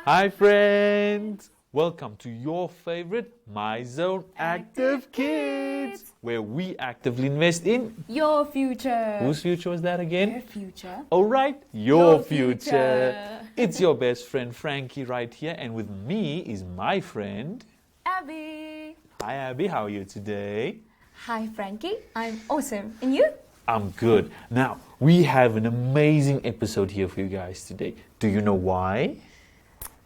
Hi friends! Welcome to your favorite My Zone Active Kids, where we actively invest in your future. Whose future was that again? Your future. All right, your future. It's your best friend Frankie right here, and with me is my friend Abby. Hi Abby, how are you today? Hi Frankie, I'm awesome. And you? I'm good. Now, we have an amazing episode here for you guys today. Do you know why?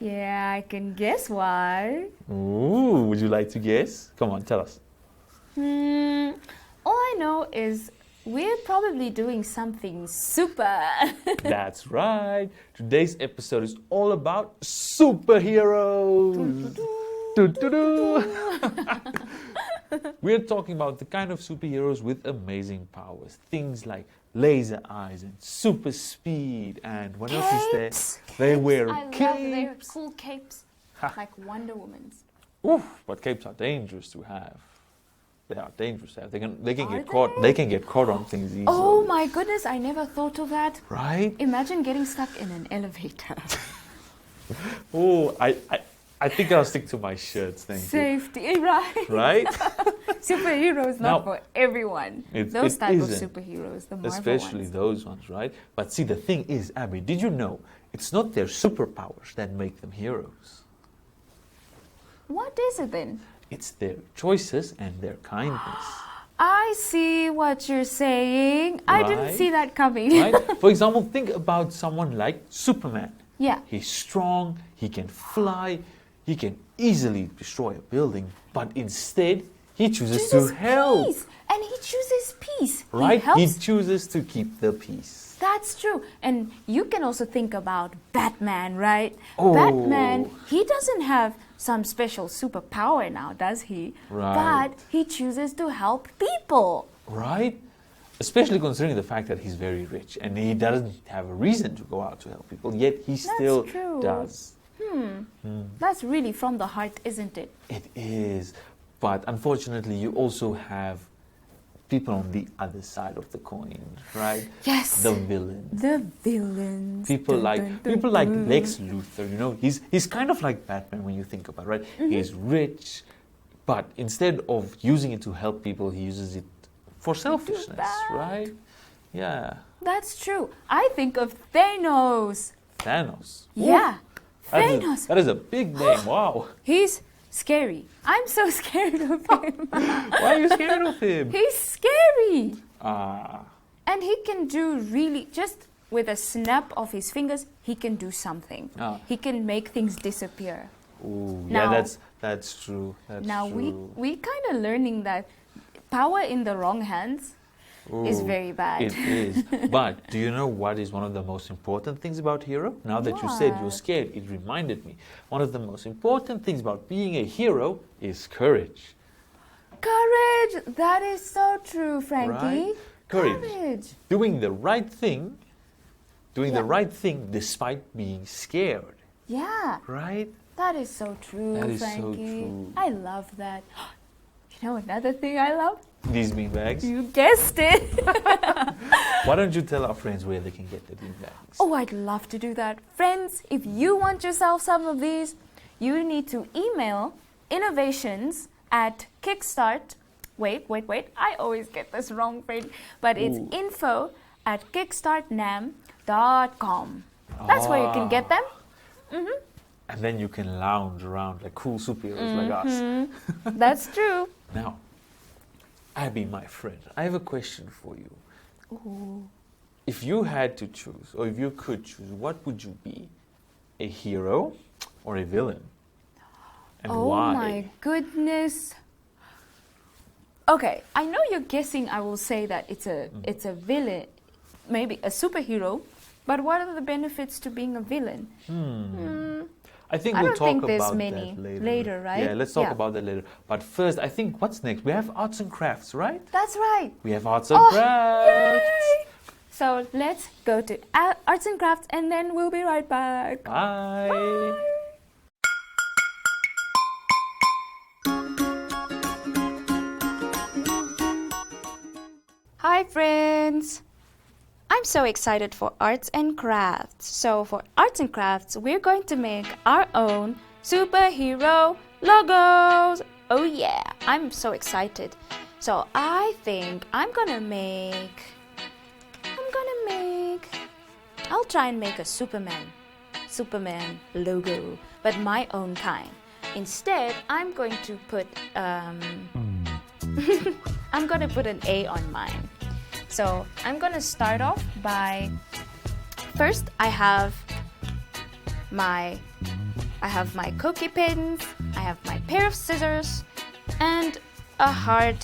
Yeah, I can guess why. Ooh, would you like to guess? Come on, tell us. All I know is we're probably doing something super. That's right. Today's episode is all about superheroes. We're talking about the kind of superheroes with amazing powers. Things like laser eyes and super speed. And what else is there? They wear capes. I love their cool capes. Like Wonder Woman's. Oof, but capes are dangerous to have. They are dangerous to have. They can get Are caught. they? They can get caught on things easily. Oh my goodness, I never thought of that. Right? Imagine getting stuck in an elevator. Oh, I think I'll stick to my shirts, thank you. Safety, right? Right? Superheroes, Now, not for everyone. Those it type of isn't. superheroes, the Marvel Especially ones. those ones, right? But see, the thing is, Abby, did you know it's not their superpowers that make them heroes? What is it then? It's their choices and their kindness. I see what you're saying. I didn't Right? see that coming. Right? For example, think about someone like Superman. Yeah. He's strong, he can fly, he can easily destroy a building, but instead he chooses to help. Peace. And he chooses peace. Right? He helps. He chooses to keep the peace. That's true. And you can also think about Batman, right? Oh. Batman, he doesn't have some special superpower now, does he? Right. But he chooses to help people. Right? Especially considering the fact that he's very rich and he doesn't have a reason to go out to help people, yet he still true. does. That's really from the heart, isn't it? It is. But unfortunately, you also have people on the other side of the coin, right? Yes. The villains. The villains. People Dun, like dun, dun, people like dun. Lex Luthor, you know, he's kind of like Batman when you think about it, right? He's rich, but instead of using it to help people, he uses it for selfishness, bad. right? Yeah. That's true. I think of Thanos. Thanos. Yeah. That Thanos. that is a big name. Wow. He's scary. I'm so scared of him. Why are you scared of him? He's scary. Ah. And he can do really, just with a snap of his fingers, he can do something. Ah. He can make things disappear. Ooh, Now- yeah, that's true. That's Now true. we kind of learning that power in the wrong hands is Ooh, very bad. It is. But do you know what is one of the most important things about hero? Now that you said you're What? scared, it reminded me. One of the most important things about being a hero is courage. Courage! That is so true, Frankie. Right? Courage. Doing the right thing, Yeah. despite being scared. Yeah, Right? that is so true, That is so Frankie. true. I love that. You know another thing I love? These beanbags. You guessed it. Why don't you tell our friends where they can get the beanbags? Oh, I'd love to do that. Friends, if you want yourself some of these, you need to email innovations@kickstart. Wait. I always get this wrong, friend. But it's Ooh. info@kickstartnam.com. That's where you can get them. And then you can lounge around like cool superheroes like us. That's true. Now, Abby, my friend, I have a question for you. Ooh. If you had to choose, or if you could choose, what would you be? A hero or a villain? And Oh why? my goodness. Okay, I know you're guessing I will say that it's a villain, maybe a superhero, but what are the benefits to being a villain? I think I we'll don't talk think there's about many that later, right? Yeah, let's talk Yeah. about that later. But first, I think what's next? We have arts and crafts, right? That's right. We have arts and Oh, crafts. yay! So let's go to arts and crafts and then we'll be right back. Bye. Hi friends. I'm so excited for arts and crafts. So for arts and crafts, we're going to make our own superhero logos. Oh yeah, I'm so excited. So I think I'll try and make a Superman logo, but my own kind. Instead, I'm going to put I'm going to put an A on mine. So I'm going to start off by, first I have my Koki pins, I have my pair of scissors, and a hard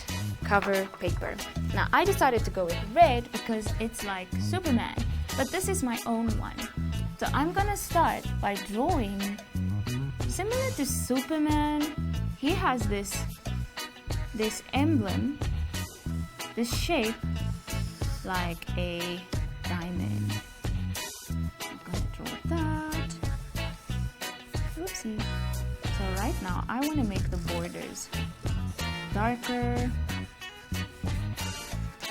cover paper. Now I decided to go with red because it's like Superman, but this is my own one. So I'm going to start by drawing similar to Superman. He has this emblem, this shape like a diamond. I'm gonna draw that. Oopsie. So right now I want to make the borders darker,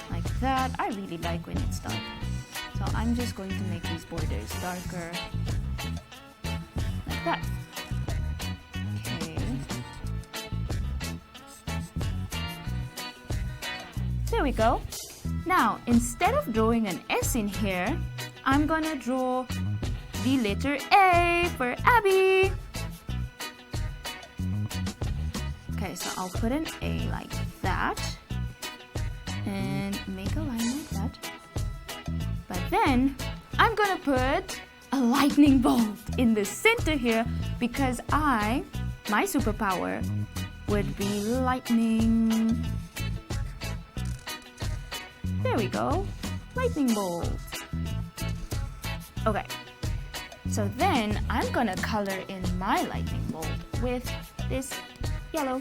like that. I really like when it's dark. So I'm just going to make these borders darker, like that. Okay. There we go. Now, instead of drawing an S in here, I'm gonna draw the letter A for Abby. Okay, so I'll put an A like that and make a line like that. But then I'm gonna put a lightning bolt in the center here because my superpower would be lightning. There we go, lightning bolt. Okay, so then I'm gonna color in my lightning bolt with this yellow.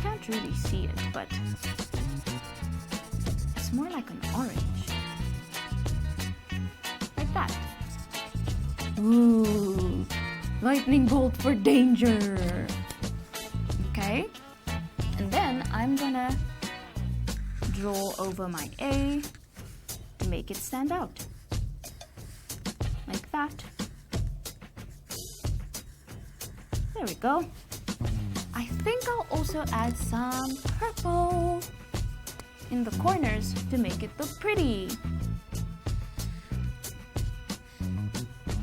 Can't really see it, but it's more like an orange. Like that. Ooh, lightning bolt for danger. Okay. And then I'm gonna draw over my A to make it stand out. Like that. There we go. I think I'll also add some purple in the corners to make it look pretty.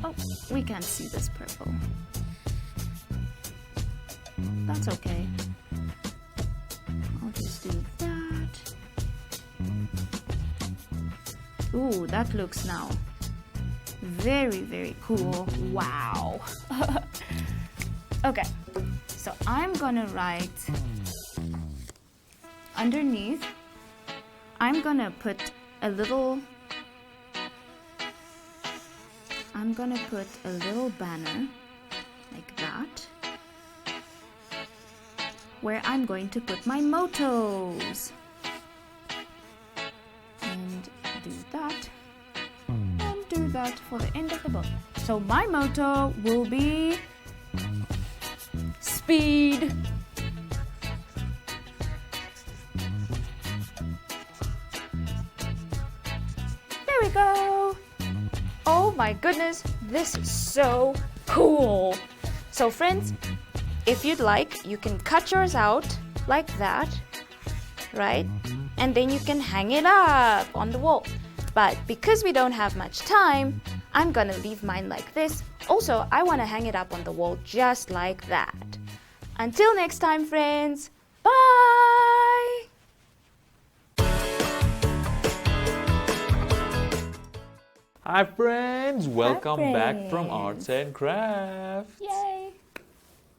Oh, we can't see this purple. That's okay. I'll just do that. Ooh, that looks now very, very cool. Wow. Okay, so I'm gonna write underneath. I'm gonna put a little banner like that, where I'm going to put my mottos. And do that. And do that for the end of the book. So my motto will be speed. There we go. Oh my goodness, this is so cool. So friends, if you'd like, you can cut yours out like that, right? And then you can hang it up on the wall. But because we don't have much time, I'm gonna leave mine like this. Also, I wanna hang it up on the wall just like that. Until next time, friends, bye! Hi friends, welcome Hi, back from friends. Arts and Crafts. Yay!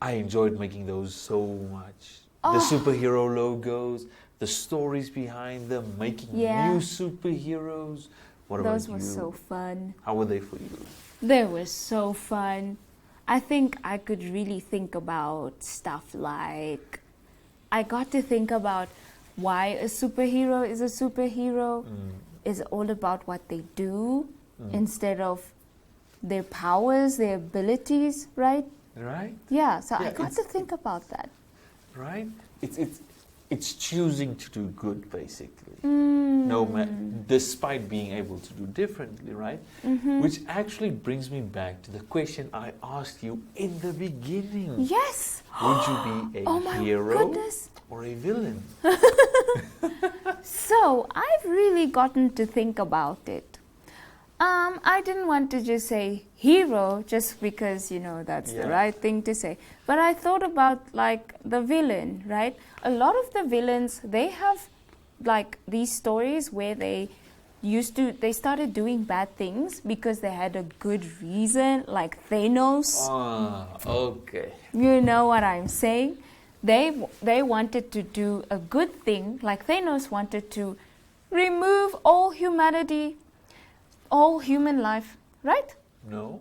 I enjoyed making those so much. Oh. The superhero logos, the stories behind them, making Yeah. new superheroes. What Those about were you? so fun. How were they for you? They were so fun. I think I could really think about stuff like, I got to think about why a superhero is a superhero. It's all about what they do instead of their powers, their abilities, right? Right? Yeah, so I Yeah, got it's- to think about that. Right? it's choosing to do good, basically. No despite being able to do differently, right? Which actually brings me back to the question I asked you in the beginning. Yes. Would you be a hero or a villain? So I've really gotten to think about it. I didn't want to just say hero just because, that's the right thing to say. But I thought about like the villain, right? A lot of the villains, they have like these stories where they started doing bad things because they had a good reason, like Thanos. Okay. You know what I'm saying? They wanted to do a good thing, like Thanos wanted to remove all humanity, all human life, right? No.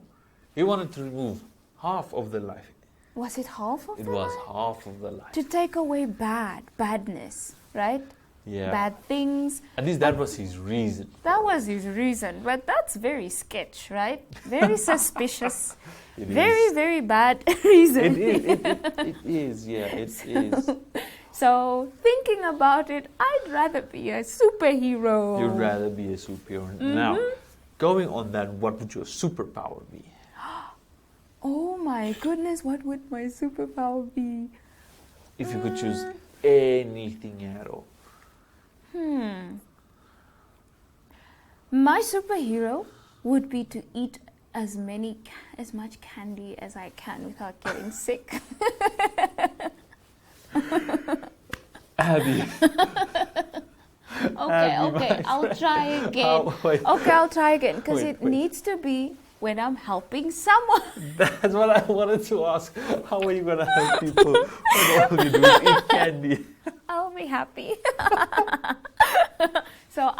He wanted to remove half of the life. Was it half of it the was life? Half of the life. To take away badness, right? Yeah. Bad things. At least that was his reason. That was his reason, but that's very sketch, right? Very suspicious. Very bad reason. It is, yeah, it is. So, thinking about it, I'd rather be a superhero. You'd rather be a superhero. Now, going on that, what would your superpower be? Oh my goodness, what would my superpower be? If you could choose anything at all. My superhero would be to eat as much candy as I can without getting sick. Abby. Okay, I'll try again. I'll try again because it needs to be when I'm helping someone. That's what I wanted to ask. How are you going to help people when all you do is eat candy? I'll be happy. So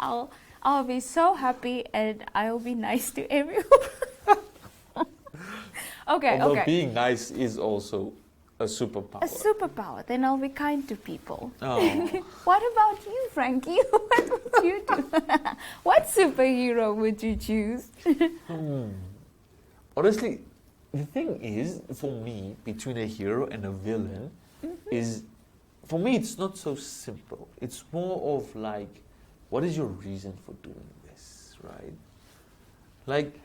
I'll be so happy and I'll be nice to everyone. Okay. Being nice is also a superpower. A superpower. Then I'll be kind to people. Oh. What about you, Frankie? What would you do? What superhero would you choose? Honestly, the thing is, for me, between a hero and a villain, is, for me, it's not so simple. It's more of like, what is your reason for doing this, right? Like,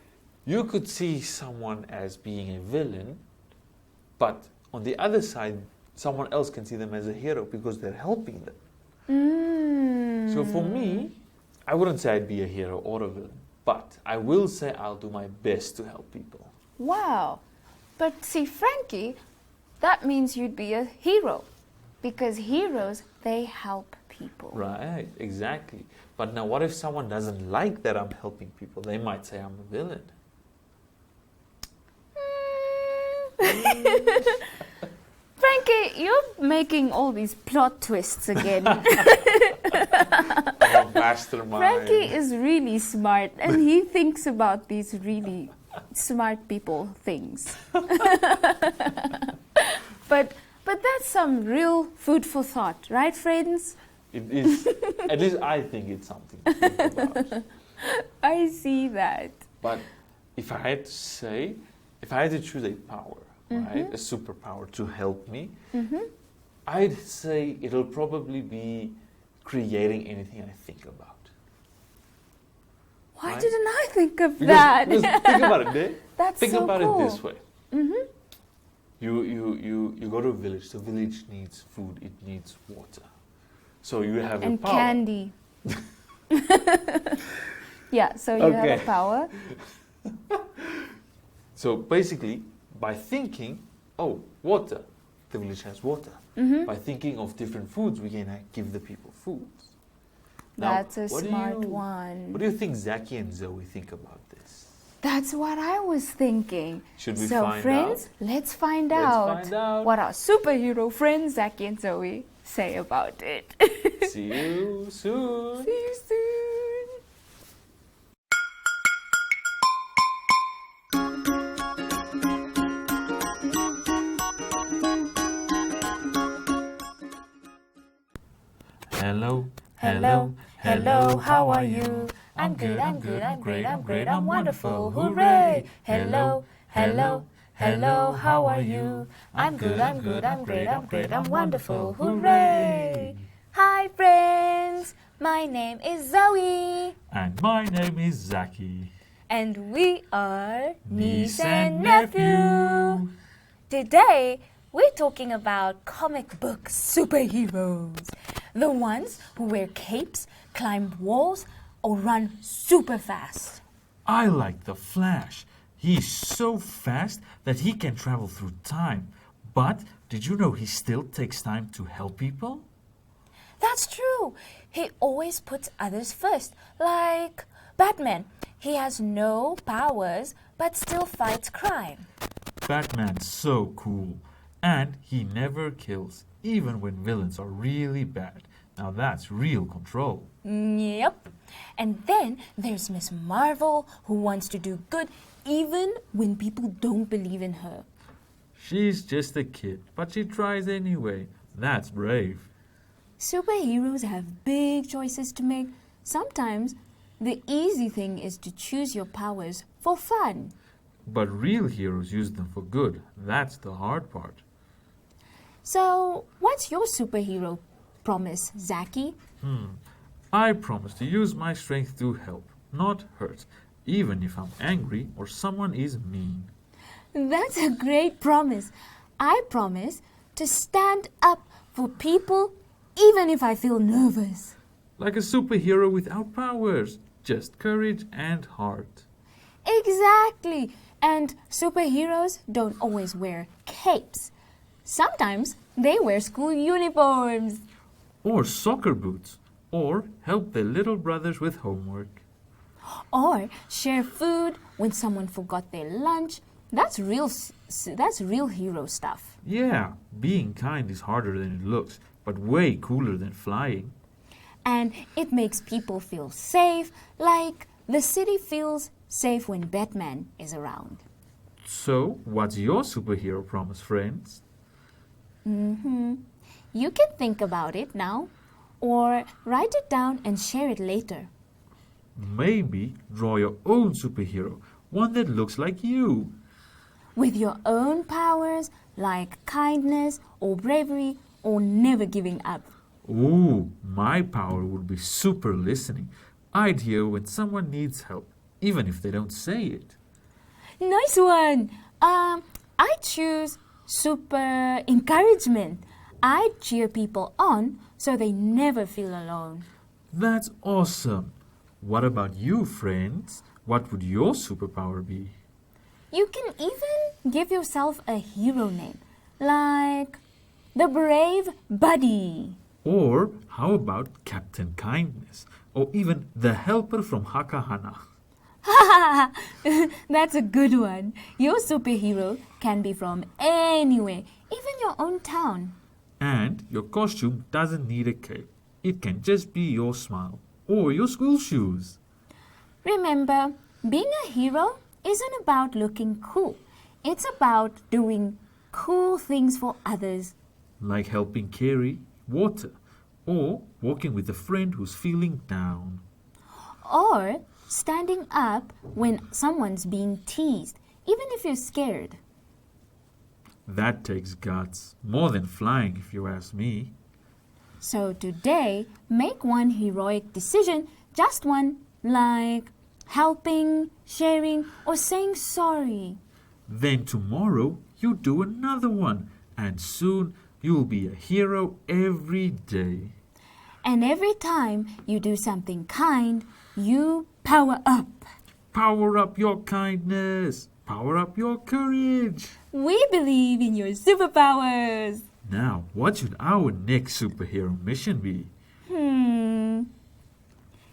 you could see someone as being a villain, but on the other side, someone else can see them as a hero because they're helping them. So for me, I wouldn't say I'd be a hero or a villain, but I will say I'll do my best to help people. Wow. But see, Frankie, that means you'd be a hero because heroes, they help people. Right, exactly. But now what if someone doesn't like that I'm helping people? They might say I'm a villain. Frankie, you're making all these plot twists again. I'm a mastermind. Frankie is really smart and he thinks about these really smart people things. But that's some real food for thought, right, friends? It is. At least I think it's something to think about. I see that. But if I had to choose a power, right, a superpower to help me, I'd say it'll probably be creating anything I think about. Why right? didn't I think of that? Because think about it, Dave. That's think so about cool. it this way. You go to a village. The village needs food. It needs water. So you have a power. And candy. Yeah, so you have a power. So basically, by thinking, oh, water, the village has water. By thinking of different foods, we can give the people food. Now, that's a smart one. What do you think Zaki and Zoe think about this? That's what I was thinking. Should we so find friends, out? let's find out what our superhero friends Zaki and Zoe say about it. See you soon. See you soon. Hello, how are you? I'm good, I'm great, I'm wonderful, hooray! Hello, how are you? I'm good, I'm great, I'm wonderful, hooray! Hi friends, my name is Zoe. And my name is Zaki. And we are Niece and nephew. Today, we're talking about comic book superheroes. The ones who wear capes, climb walls, or run super fast. I like the Flash. He's so fast that he can travel through time. But did you know he still takes time to help people? That's true. He always puts others first. Like Batman. He has no powers but still fights crime. Batman's so cool. And he never kills, even when villains are really bad. Now that's real control. Yep. And then there's Miss Marvel, who wants to do good even when people don't believe in her. She's just a kid, but she tries anyway. That's brave. Superheroes have big choices to make. Sometimes the easy thing is to choose your powers for fun. But real heroes use them for good. That's the hard part. So, what's your superhero promise, Zaki? I promise to use my strength to help, not hurt, even if I'm angry or someone is mean. That's a great promise. I promise to stand up for people even if I feel nervous. Like a superhero without powers, just courage and heart. Exactly. And superheroes don't always wear capes. Sometimes they wear school uniforms. Or soccer boots, or help their little brothers with homework. Or share food when someone forgot their lunch. That's real hero stuff. Yeah, being kind is harder than it looks, but way cooler than flying. And it makes people feel safe, like the city feels safe when Batman is around. So, what's your superhero promise, friends? You can think about it now, or write it down and share it later. Maybe draw your own superhero, one that looks like you. With your own powers, like kindness or bravery or never giving up. Ooh, my power would be super listening. I'd hear when someone needs help, even if they don't say it. Nice one! I choose super encouragement. I cheer people on so they never feel alone. That's awesome. What about you, friends? What would your superpower be? You can even give yourself a hero name, like the Brave Buddy. Or how about Captain Kindness? Or even the helper from Hakahana? That's a good one. Your superhero can be from anywhere, even your own town. And your costume doesn't need a cape. It can just be your smile or your school shoes. Remember, being a hero isn't about looking cool. It's about doing cool things for others. Like helping carry water or walking with a friend who's feeling down. Or standing up when someone's being teased, even if you're scared. That takes guts, more than flying if you ask me. So today, make one heroic decision, just one, like helping, sharing, or saying sorry. Then tomorrow you do another one, and soon you'll be a hero every day. And every time you do something kind, you power up. Power up your kindness. Power up your courage. We believe in your superpowers. Now, what should our next superhero mission be?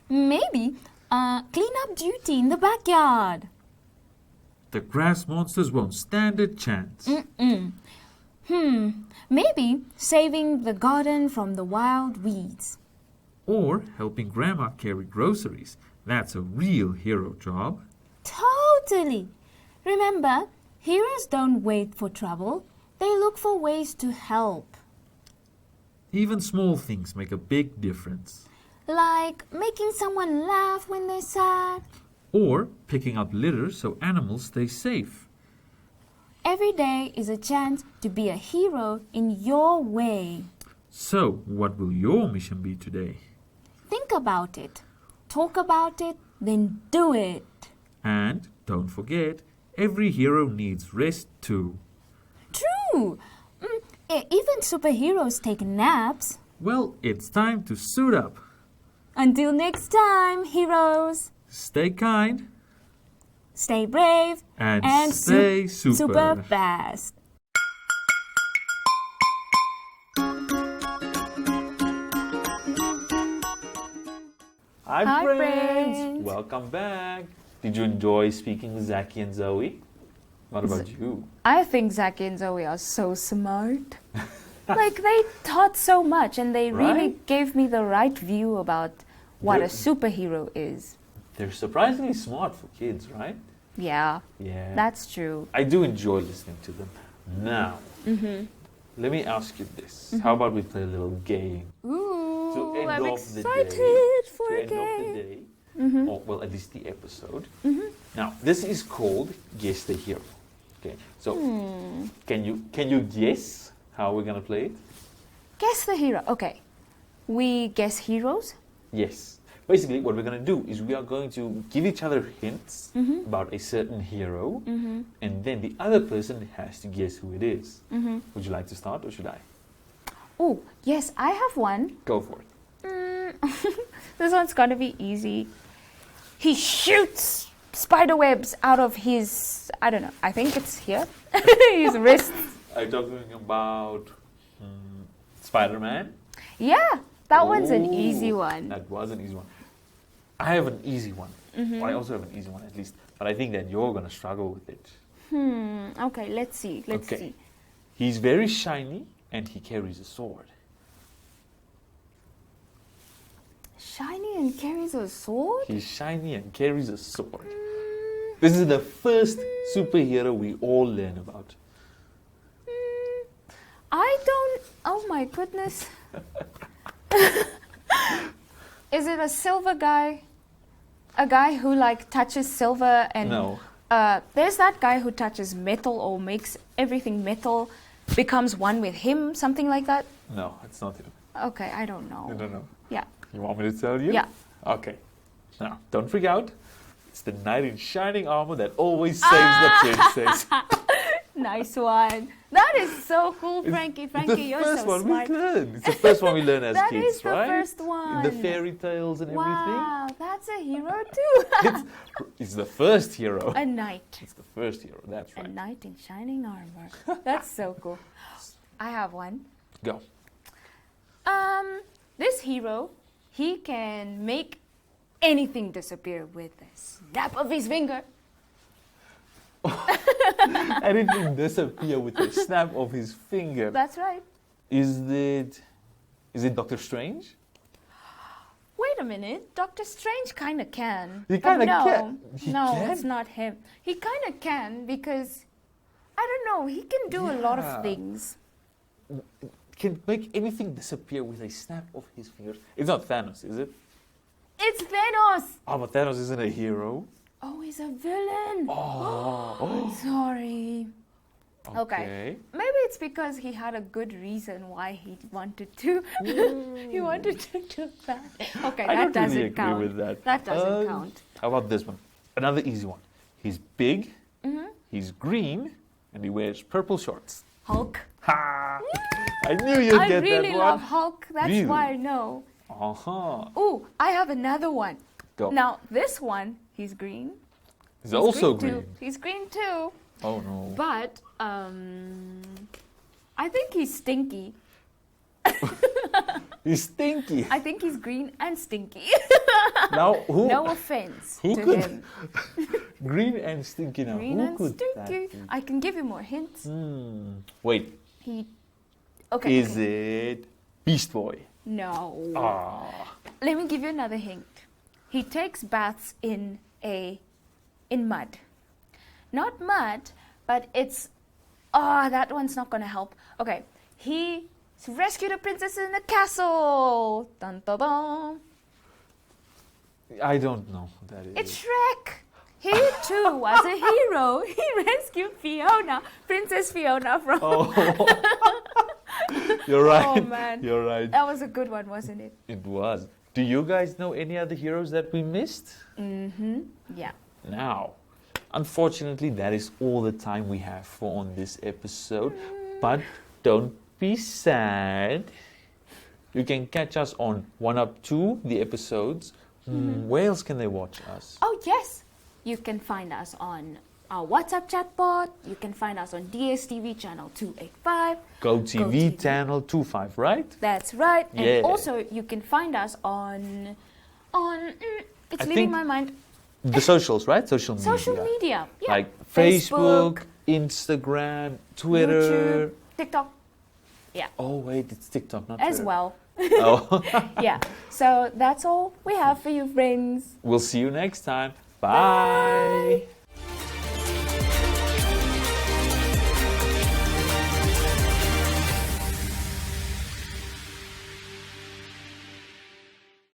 Maybe clean up duty in the backyard. The grass monsters won't stand a chance. Maybe saving the garden from the wild weeds. Or helping Grandma carry groceries. That's a real hero job. Totally. Remember, heroes don't wait for trouble. They look for ways to help. Even small things make a big difference. Like making someone laugh when they're sad. Or picking up litter so animals stay safe. Every day is a chance to be a hero in your way. So, what will your mission be today? Think about it. Talk about it, then do it. And don't forget, every hero needs rest too. True. Even superheroes take naps. Well, it's time to suit up. Until next time, heroes. Stay kind Stay brave and stay super. super fast. Hi, Hi, friends. friends. Welcome back. Did you enjoy speaking with Zaki and Zoe? What about you? I think Zaki and Zoe are so smart. Like, they taught so much and they really Right? gave me the right view about what a They're- superhero is. They're surprisingly smart for kids, right? Yeah, Yeah. that's true. I do enjoy listening to them. Now, let me ask you this. How about we play a little game? Ooh, end I'm off the excited day, for to a end off the game. day, or well, at least the episode. Now, this is called Guess the Hero. Okay, so can you guess how we're gonna play it? Guess the hero. Okay. We guess heroes? Yes. Basically, what we're gonna do is we are going to give each other hints about a certain hero, and then the other person has to guess who it is. Would you like to start, or should I? Oh, yes, I have one. Go for it. This one's gonna be easy. He shoots spider webs out of his, I don't know, I think it's here, his wrist. Are you talking about Spider-Man? Yeah, that one's an Ooh, easy one. That was an easy one. I have an easy one. Well, I also have an easy one at least, but I think that you're going to struggle with it. Okay, let's see. Let's Okay. see. He's very shiny and he carries a sword. Shiny and carries a sword? He's shiny and carries a sword. This is the first superhero we all learn about. I don't. Oh my goodness. Is it a silver guy? A guy who like touches silver and. No. There's that guy who touches metal or makes everything metal, becomes one with him, something like that. No, it's not him. Okay, I don't know. I don't know. Yeah. You want me to tell you? Yeah. Okay. Now, don't freak out. It's the knight in shining armor that always saves the princess. Nice one. That is so cool, Frankie. Frankie, you're It's the first so one smart. we learn. It's the first one we learn as That kids, is the right? first one. In the fairy tales and Wow, that's a hero too. everything. It's the first hero. A knight. It's the first hero. That's A right. knight in shining armor. That's so cool. I have one. Go. This hero, he can make anything disappear with a snap of his finger. Anything disappear with a snap of his finger. That's right. Is it Doctor Strange? Wait a minute. Doctor Strange kind of can. He But kinda no, can. He no, can? it's not him. He kind of can because, I don't know, he can do a lot Yeah. of things. Can make anything disappear with a snap of his fingers. It's not Thanos, is it? It's Thanos. Oh, but Thanos isn't a hero. Oh, he's a villain. Oh. Sorry. Okay. Okay. Maybe it's because he had a good reason why he wanted to. He wanted to do that. Okay, I that don't doesn't really agree count. with that. That doesn't count. How about this one? Another easy one. He's big, he's green, and he wears purple shorts. Hulk. Ha! I knew you'd I get really that love one. Hulk. That's Really? why I know. Uh-huh. Ooh, I have another one. Go. Now, this one, he's green. He's also too. green. He's green too. Oh no. But, I think he's stinky. He's stinky. I think he's green and stinky. Now who? No offense Who to could- him. Green and stinky now. Green who and could stinky. that be? I can give you more hints. Wait. He. Okay. Is it Beast Boy? No. Ah. Let me give you another hint. He takes baths in mud. Not mud, but it's. Oh, that one's not gonna help. Okay. He rescued a princess in a castle. Dun dun dun. I don't know who that is. It's Shrek. He too was a hero. He rescued Fiona, Princess Fiona from. Oh. You're right. Oh man. You're right. That was a good one, wasn't it? It was. Do you guys know any other heroes that we missed? Yeah. Now, unfortunately, that is all the time we have for on this episode. But don't be sad. You can catch us on 1up2, the episodes. Where else can they watch us? Oh, yes. You can find us on our WhatsApp chatbot. You can find us on Dstv channel 285. Gotv channel 25, right? That's right. Yeah. And also, you can find us on it's I leaving think my mind. The socials, right? Social media. Social media. Yeah. Like Facebook, Instagram, Twitter. YouTube, TikTok. Yeah. Oh, wait, it's TikTok, not As Twitter. well. Oh. Yeah. So that's all we have for you, friends. We'll see you next time. Bye.